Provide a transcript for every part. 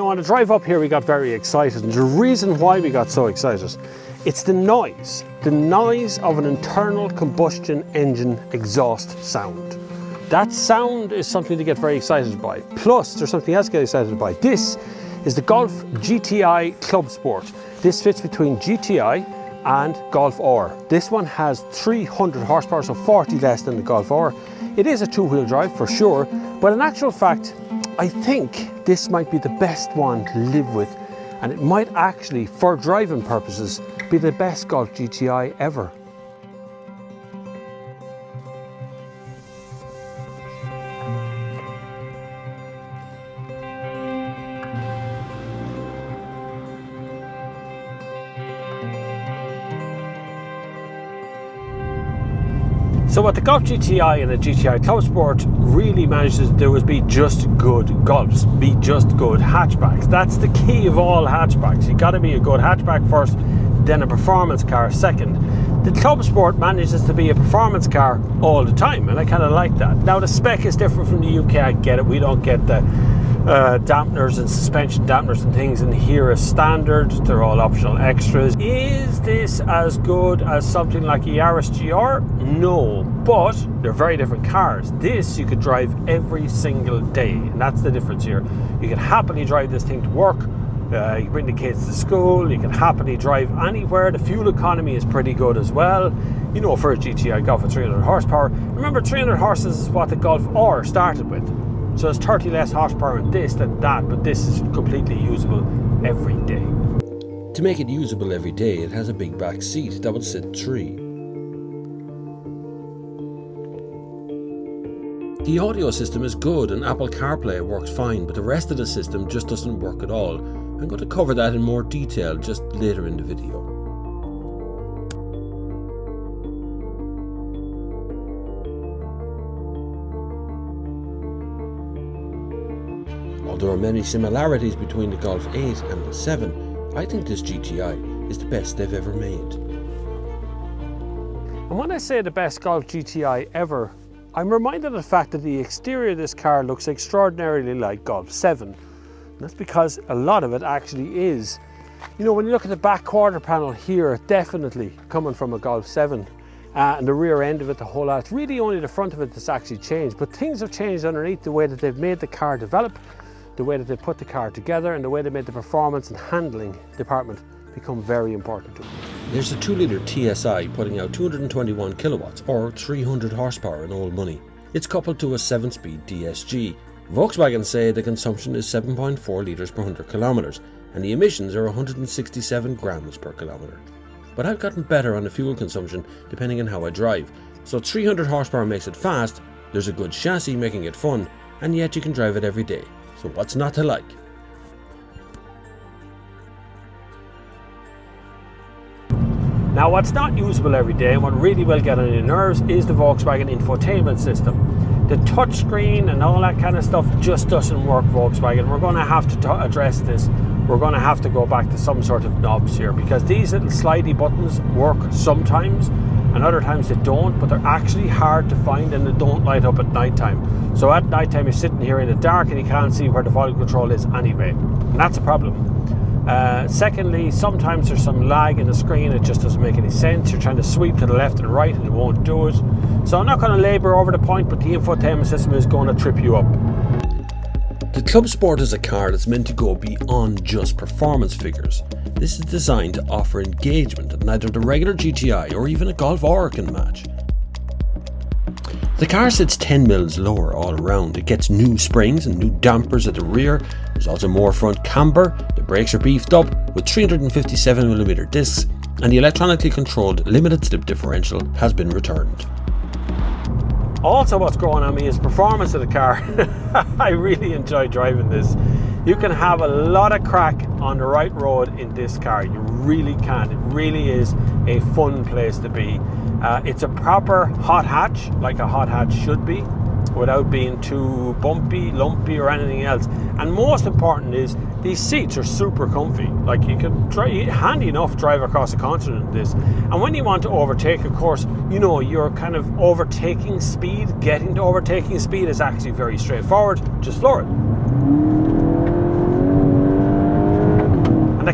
on the drive up here we got very excited, and the reason why we got so excited, it's the noise of an internal combustion engine exhaust sound. That sound is something to get very excited by. Plus, there's something else to get excited by. This is the Golf GTI Clubsport. This fits between GTI and Golf R. This one has 300 horsepower, so 40 less than the Golf R. It is a two-wheel drive for sure, but in actual fact, I think this might be the best one to live with, and it might actually, for driving purposes, be the best Golf GTI ever. So what the Golf GTI and the GTI Clubsport really manages to do is be just good Golfs, be just good hatchbacks. That's the key of all hatchbacks. You got to be a good hatchback first, then a performance car second. The Clubsport manages to be a performance car all the time, and I kind of like that. Now the spec is different from the UK, I get it. We don't get the dampeners and suspension dampeners and things in here as standard. They're all optional extras. Is this as good as something like a Yaris GR? No, but they're very different cars. This you could drive every single day, and that's the difference here. You can happily drive this thing to work. You bring the kids to school. You can happily drive anywhere. The fuel economy is pretty good as well. For a GTI Golf with 300 horsepower. Remember, 300 horses is what the Golf R started with. So it's 30 less horsepower in this than that, but this is completely usable every day. To make it usable every day, it has a big back seat that would sit 3. The audio system is good and Apple CarPlay works fine, but the rest of the system just doesn't work at all. I'm going to cover that in more detail just later in the video. Although there are many similarities between the Golf 8 and the 7, I think this GTI is the best they've ever made. And when I say the best Golf GTI ever, I'm reminded of the fact that the exterior of this car looks extraordinarily like Golf 7. And that's because a lot of it actually is. When you look at the back quarter panel here, definitely coming from a Golf 7. And the rear end of it, the whole lot, it's really only the front of it that's actually changed. But things have changed underneath, the way that they've made the car develop, the way that they put the car together, and the way they made the performance and handling department become very important to them. There's a 2-litre TSI putting out 221 kilowatts or 300 horsepower in old money. It's coupled to a 7-speed DSG. Volkswagen say the consumption is 7.4 litres per 100 kilometres and the emissions are 167 grams per kilometre. But I've gotten better on the fuel consumption depending on how I drive. So 300 horsepower makes it fast, there's a good chassis making it fun, and yet you can drive it every day. So what's not to like? Now what's not usable every day and what really will get on your nerves is the Volkswagen Infotainment system. The touchscreen and all that kind of stuff just doesn't work, Volkswagen. We're going to have to address this. We're going to have to go back to some sort of knobs here, because these little slidey buttons work sometimes and other times they don't, but they're actually hard to find and they don't light up at night time. So at night time you're sitting here in the dark and you can't see where the volume control is anyway, and that's a problem. Secondly, sometimes there's some lag in the screen. It just doesn't make any sense. You're trying to sweep to the left and right and it won't do it. So I'm not going to labour over the point, but the infotainment system is going to trip you up. The Clubsport is a car that's meant to go beyond just performance figures. This is designed to offer engagement that neither the regular GTI or even a Golf R can match. The car sits 10 mils lower all around. It gets new springs and new dampers at the rear. There's also more front camber. The brakes are beefed up with 357mm discs, and the electronically controlled limited slip differential has been returned. Also, what's growing on me is performance of the car. I really enjoy driving this. You can have a lot of crack on the right road in this car. You really can. It really is a fun place to be. It's a proper hot hatch, like a hot hatch should be, without being too bumpy, lumpy or anything else. And most important is these seats are super comfy. Like, you can handy enough drive across the continent in this. And when you want to overtake, of course, you're kind of overtaking speed. Getting to overtaking speed is actually very straightforward. Just floor it.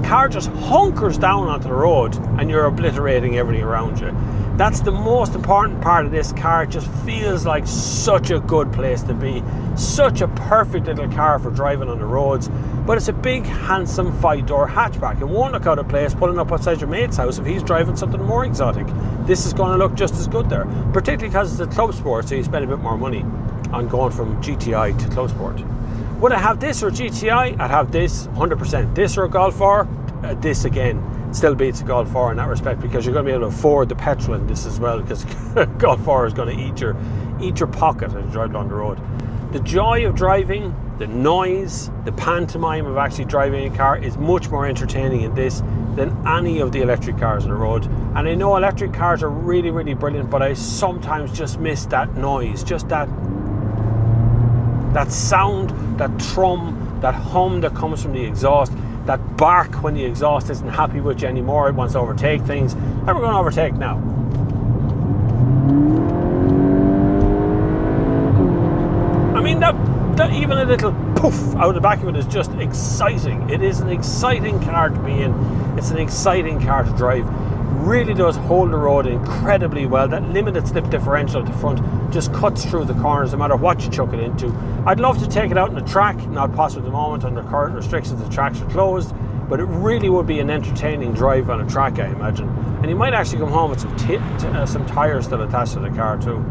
car just hunkers down onto the road and you're obliterating everything around you. That's the most important part of this car. It just feels like such a good place to be. Such a perfect little car for driving on the roads. But it's a big, handsome 5-door hatchback. It won't look out of place pulling up outside your mate's house if he's driving something more exotic. This is going to look just as good there. Particularly because it's a Club Sport, so you spend a bit more money on going from GTI to Club Sport. Would I have this or GTI? I'd have this 100%. This or a Golf R? This again still beats a Golf R in that respect, because you're going to be able to afford the petrol in this as well, because Golf R is going to eat your pocket as you drive down the road. The joy of driving, the noise, the pantomime of actually driving a car is much more entertaining in this than any of the electric cars on the road. And I know electric cars are really, really brilliant, but I sometimes just miss that noise, just that sound, that thrum, that hum that comes from the exhaust, that bark when the exhaust isn't happy with you anymore, it wants to overtake things. And we're going to overtake now. I mean, that even a little poof out the back of it is just exciting. It is an exciting car to be in. It's an exciting car to drive. Really does hold the road incredibly well. That limited slip differential at the front just cuts through the corners no matter what you chuck it into. I'd love to take it out on the track, not possible at the moment under current restrictions. The tracks are closed, but it really would be an entertaining drive on a track, I imagine. And you might actually come home with some tyres still attached to the car too.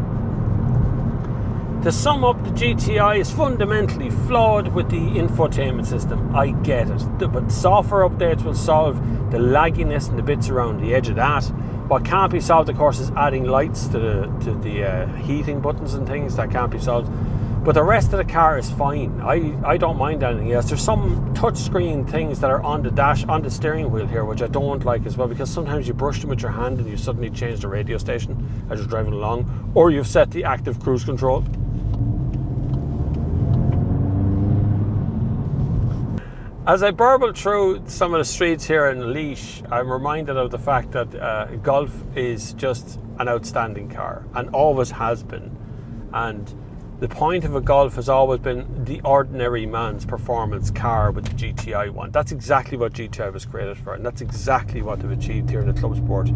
To sum up, the GTI is fundamentally flawed with the infotainment system. I get it, but software updates will solve the lagginess and the bits around the edge of that. What can't be solved, of course, is adding lights to the heating buttons and things. That can't be solved. But the rest of the car is fine. I don't mind anything else. There's some touchscreen things that are on the steering wheel here, which I don't like as well, because sometimes you brush them with your hand and you suddenly change the radio station as you're driving along, or you've set the active cruise control. As I burble through some of the streets here in Laois, I'm reminded of the fact that Golf is just an outstanding car and always has been. And the point of a Golf has always been the ordinary man's performance car with the GTI one. That's exactly what GTI was created for, and that's exactly what they've achieved here in the Club Sport.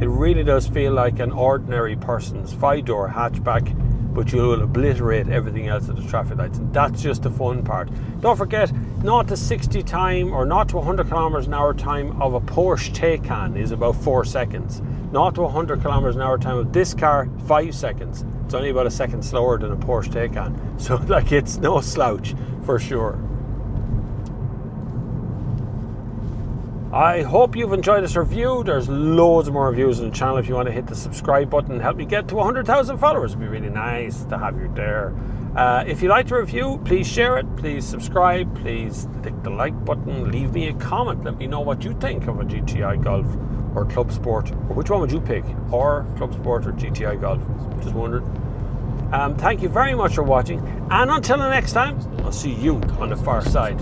It really does feel like an ordinary person's 5-door hatchback, but you'll obliterate everything else at the traffic lights, and that's just the fun part. Don't forget, 0 to 60 time or 0 to 100 kilometers an hour time of a Porsche Taycan is about 4 seconds. 0 to 100 kilometers an hour time of this car, 5 seconds. It's only about a second slower than a Porsche Taycan. So like, it's no slouch for sure. I hope you've enjoyed this review. There's loads more reviews on the channel. If you want to hit the subscribe button and help me get to 100,000 followers, it'd be really nice to have you there. If you like the review, please share it, please subscribe, please click the like button, leave me a comment, let me know what you think of a GTI Golf or Club Sport, or which one would you pick, or Club Sport or GTI Golf, just wondering. Thank you very much for watching, and until the next time, I'll see you on the far side.